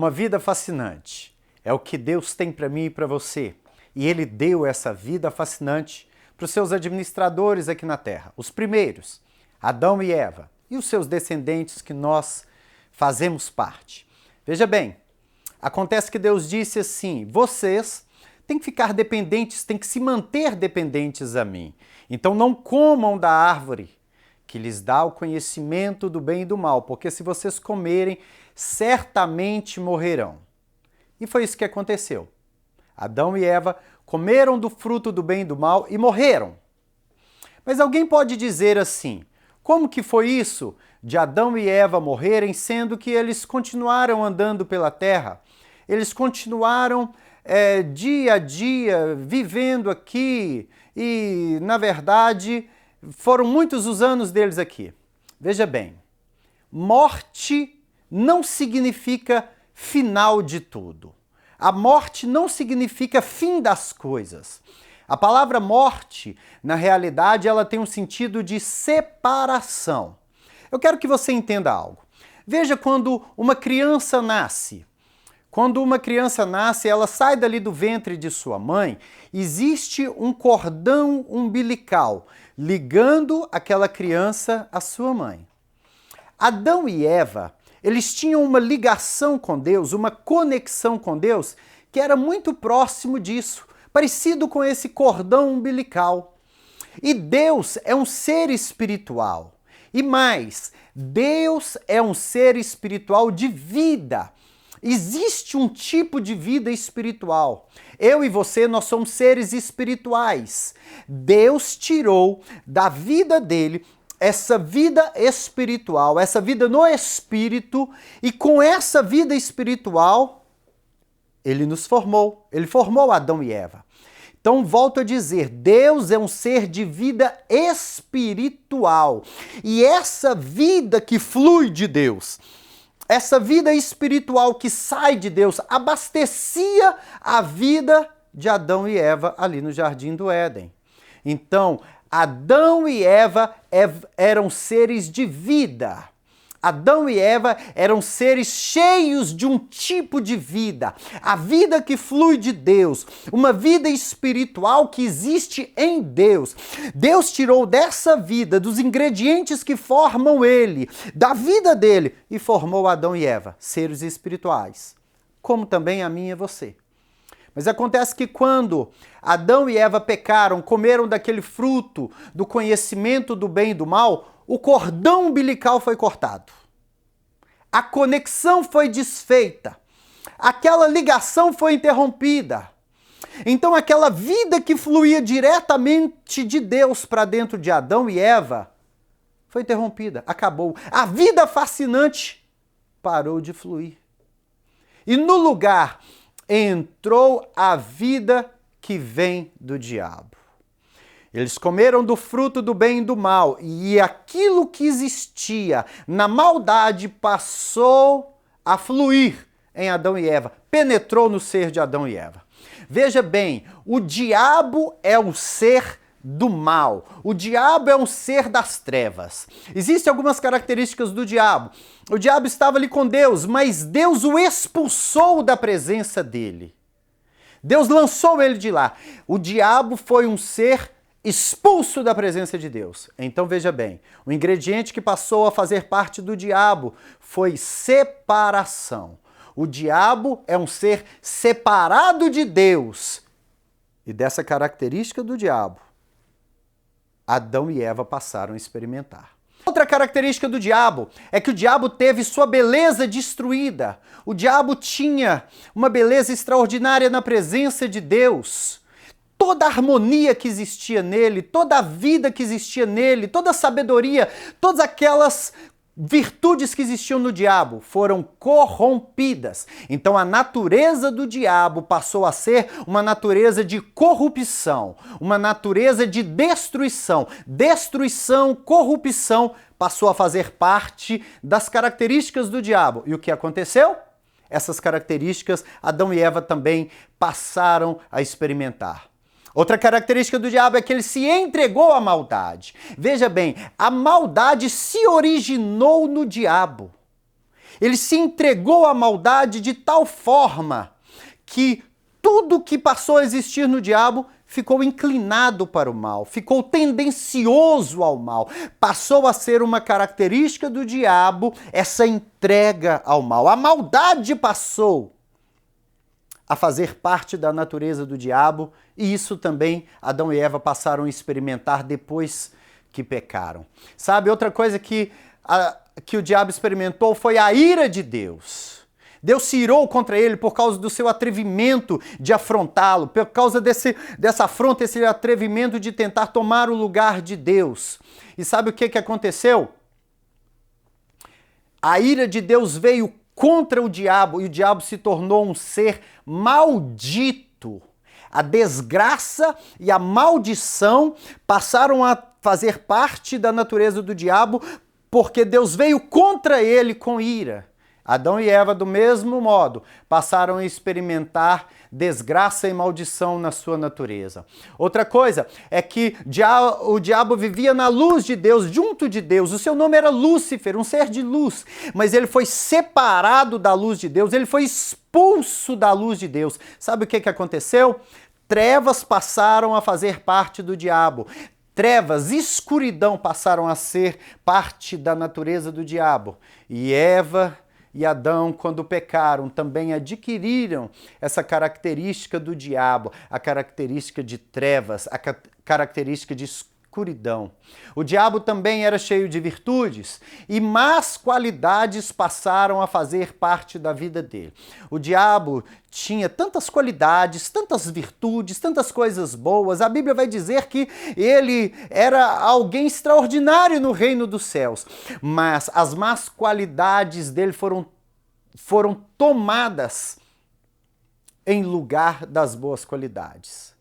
Uma vida fascinante é o que Deus tem para mim e para você. E Ele deu essa vida fascinante para os seus administradores aqui na Terra. Os primeiros, Adão e Eva, e os seus descendentes que nós fazemos parte. Veja bem, acontece que Deus disse assim: vocês têm que ficar dependentes, têm que se manter dependentes a mim. Então não comam da árvore que lhes dá o conhecimento do bem e do mal, porque se vocês comerem, certamente morrerão. E foi isso que aconteceu. Adão e Eva comeram do fruto do bem e do mal e morreram. Mas alguém pode dizer assim: como que foi isso de Adão e Eva morrerem, sendo que eles continuaram andando pela terra? Eles continuaram dia a dia vivendo aqui e, na verdade, foram muitos os anos deles aqui. Veja bem, morte não significa final de tudo. A morte não significa fim das coisas. A palavra morte, na realidade, ela tem um sentido de separação. Eu quero que você entenda algo. Veja quando uma criança nasce. Quando uma criança nasce, ela sai dali do ventre de sua mãe, existe um cordão umbilical ligando aquela criança à sua mãe. Adão e Eva, eles tinham uma ligação com Deus, uma conexão com Deus, que era muito próximo disso, parecido com esse cordão umbilical. E Deus é um ser espiritual. E mais, Deus é um ser espiritual de vida. Existe um tipo de vida espiritual. Eu e você, nós somos seres espirituais. Deus tirou da vida dele essa vida espiritual, essa vida no espírito, e com essa vida espiritual, ele nos formou. Ele formou Adão e Eva. Então, volto a dizer, Deus é um ser de vida espiritual. E essa vida que flui de Deus, essa vida espiritual que sai de Deus, abastecia a vida de Adão e Eva ali no Jardim do Éden. Então, Adão e Eva eram seres de vida. Adão e Eva eram seres cheios de um tipo de vida, a vida que flui de Deus, uma vida espiritual que existe em Deus. Deus tirou dessa vida, dos ingredientes que formam ele, da vida dele, e formou Adão e Eva, seres espirituais, como também a mim e a você. Mas acontece que quando Adão e Eva pecaram, comeram daquele fruto do conhecimento do bem e do mal, o cordão umbilical foi cortado. A conexão foi desfeita. Aquela ligação foi interrompida. Então aquela vida que fluía diretamente de Deus para dentro de Adão e Eva foi interrompida, acabou. A vida fascinante parou de fluir. E no lugar entrou a vida que vem do diabo. Eles comeram do fruto do bem e do mal, e aquilo que existia na maldade passou a fluir em Adão e Eva, penetrou no ser de Adão e Eva. Veja bem, o diabo é um ser do mal, o diabo é um ser das trevas. Existem algumas características do diabo. O diabo estava ali com Deus, mas Deus o expulsou da presença dele. Deus lançou ele de lá. O diabo foi um ser expulso da presença de Deus. Então veja bem, o ingrediente que passou a fazer parte do diabo foi separação. O diabo é um ser separado de Deus. E dessa característica do diabo, Adão e Eva passaram a experimentar. Outra característica do diabo é que o diabo teve sua beleza destruída. O diabo tinha uma beleza extraordinária na presença de Deus. Toda a harmonia que existia nele, toda a vida que existia nele, toda a sabedoria, todas aquelas virtudes que existiam no diabo foram corrompidas. Então a natureza do diabo passou a ser uma natureza de corrupção, uma natureza de destruição. Destruição, corrupção passou a fazer parte das características do diabo. E o que aconteceu? Essas características Adão e Eva também passaram a experimentar. Outra característica do diabo é que ele se entregou à maldade. Veja bem, a maldade se originou no diabo. Ele se entregou à maldade de tal forma que tudo que passou a existir no diabo ficou inclinado para o mal, ficou tendencioso ao mal. Passou a ser uma característica do diabo essa entrega ao mal. A maldade passou a fazer parte da natureza do diabo, e isso também Adão e Eva passaram a experimentar depois que pecaram. Sabe, outra coisa que o diabo experimentou foi a ira de Deus. Deus se irou contra ele por causa do seu atrevimento de afrontá-lo, por causa dessa afronta, esse atrevimento de tentar tomar o lugar de Deus. E sabe o que aconteceu? A ira de Deus veio contra o diabo, e o diabo se tornou um ser maldito. A desgraça e a maldição passaram a fazer parte da natureza do diabo, porque Deus veio contra ele com ira. Adão e Eva, do mesmo modo, passaram a experimentar desgraça e maldição na sua natureza. Outra coisa é que o diabo vivia na luz de Deus, junto de Deus. O seu nome era Lúcifer, um ser de luz, mas ele foi separado da luz de Deus, ele foi expulso da luz de Deus. Sabe o que aconteceu? Trevas passaram a fazer parte do diabo. Trevas, escuridão passaram a ser parte da natureza do diabo. E Eva e Adão, quando pecaram, também adquiriram essa característica do diabo, a característica de trevas, a característica de escuridão. O diabo também era cheio de virtudes e más qualidades passaram a fazer parte da vida dele. O diabo tinha tantas qualidades, tantas virtudes, tantas coisas boas. A Bíblia vai dizer que ele era alguém extraordinário no reino dos céus, mas as más qualidades dele foram tomadas em lugar das boas qualidades.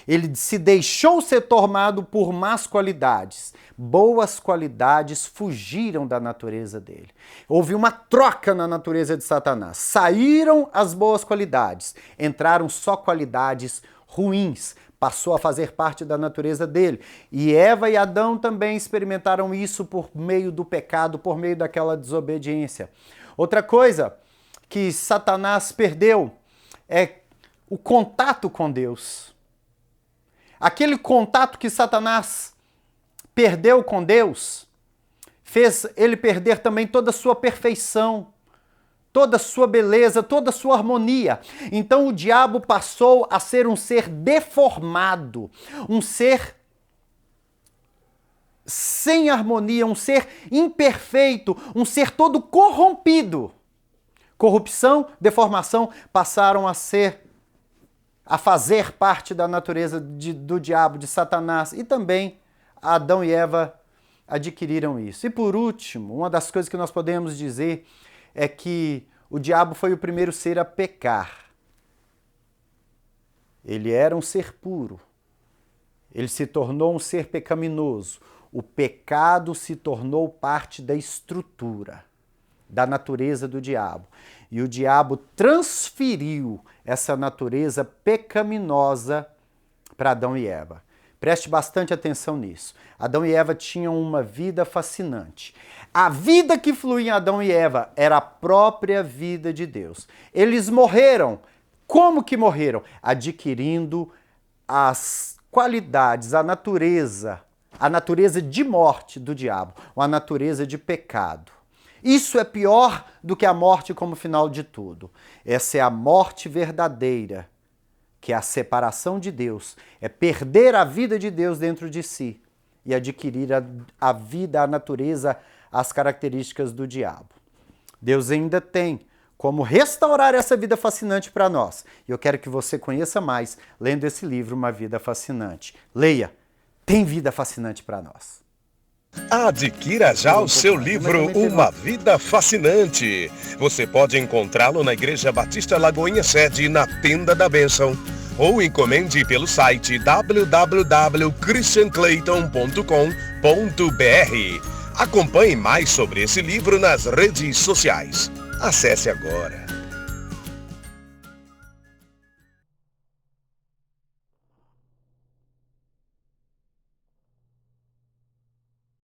Ele se deixou ser tomado por más qualidades. Boas qualidades fugiram da natureza dele. Houve uma troca na natureza de Satanás. Saíram as boas qualidades, entraram só qualidades ruins. Passou a fazer parte da natureza dele. E Eva e Adão também experimentaram isso por meio do pecado, por meio daquela desobediência. Outra coisa que Satanás perdeu é o contato com Deus. Aquele contato que Satanás perdeu com Deus fez ele perder também toda a sua perfeição, toda a sua beleza, toda a sua harmonia. Então o diabo passou a ser um ser deformado, um ser sem harmonia, um ser imperfeito, um ser todo corrompido. Corrupção, deformação passaram a fazer parte da natureza do diabo, de Satanás, e também Adão e Eva adquiriram isso. E por último, uma das coisas que nós podemos dizer é que o diabo foi o primeiro ser a pecar. Ele era um ser puro. Ele se tornou um ser pecaminoso. O pecado se tornou parte da estrutura, da natureza do diabo. E o diabo transferiu essa natureza pecaminosa para Adão e Eva. Preste bastante atenção nisso. Adão e Eva tinham uma vida fascinante. A vida que fluía em Adão e Eva era a própria vida de Deus. Eles morreram. Como que morreram? Adquirindo as qualidades, a natureza de morte do diabo, a natureza de pecado. Isso é pior do que a morte como final de tudo. Essa é a morte verdadeira, que é a separação de Deus, é perder a vida de Deus dentro de si e adquirir a vida, a natureza, as características do diabo. Deus ainda tem como restaurar essa vida fascinante para nós. E eu quero que você conheça mais lendo esse livro, Uma Vida Fascinante. Leia, tem vida fascinante para nós. Adquira já o seu livro Uma Vida Fascinante. Você pode encontrá-lo na Igreja Batista Lagoinha Sede, na Tenda da Bênção, ou encomende pelo site www.christianclayton.com.br. Acompanhe mais sobre esse livro nas redes sociais. Acesse agora.